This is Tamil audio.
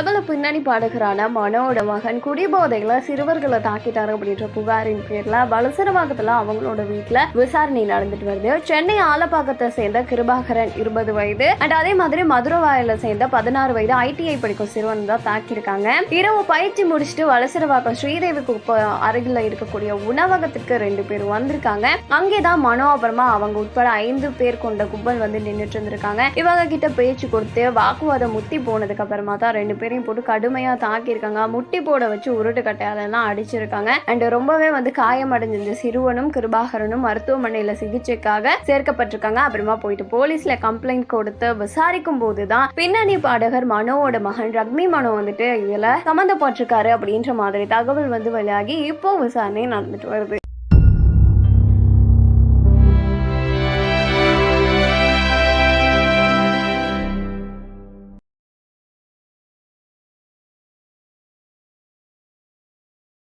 பிரபல பின்னணி பாடகரான மனோட மகன் குடிபோதையில சிறுவர்களை தாக்கிட்டாரு அப்படின்ற புகாரின் பேர்ல வலசரவாக்கத்துல அவங்களோட வீட்டுல விசாரணை நடந்துட்டு வருது. சென்னை ஆலப்பாக்கத்தை சேர்ந்த கிருபாகரன் 20 வயது அண்ட் அதே மாதிரி மதுரவாயில சேர்ந்த 16 வயது ITI படிக்கும் சிறுவன் தான் தாக்கியிருக்காங்க. இரவு பயிற்சி முடிச்சுட்டு வலசரவாக்கம் ஸ்ரீதேவி அருகில இருக்கக்கூடிய உணவகத்துக்கு 2 பேர் வந்திருக்காங்க. அங்கேதான் மனோ அப்புறமா அவங்க உட்பட 5 பேர் கொண்ட கும்பல் வந்து நின்றுட்டு இருந்திருக்காங்க. இவங்க கிட்ட பேச்சு கொடுத்து வாக்குவாதம் முத்தி போனதுக்கு அப்புறமா தான் 2 பேரையும் போட்டு கடுமையா தாக்கியிருக்காங்க. முட்டி போட வச்சு உருட்டு கட்டையாலெல்லாம் அடிச்சிருக்காங்க. அண்ட் ரொம்பவே வந்து காயமடைஞ்சிருந்த சிறுவனும் கிருபாகரனும் மருத்துவமனையில சிகிச்சைக்காக சேர்க்கப்பட்டிருக்காங்க. அப்புறமா போயிட்டு போலீஸ்ல கம்ப்ளைண்ட் கொடுத்து விசாரிக்கும் போதுதான் பின்னணி பாடகர் மனோவோட மகன் ரக்மி மனோ வந்துட்டு இதுல சம்மந்தப்பட்டிருக்காரு அப்படின்ற மாதிரி தகவல் வந்து வெளியாகி இப்போ விசாரணை நடந்துட்டு வருது.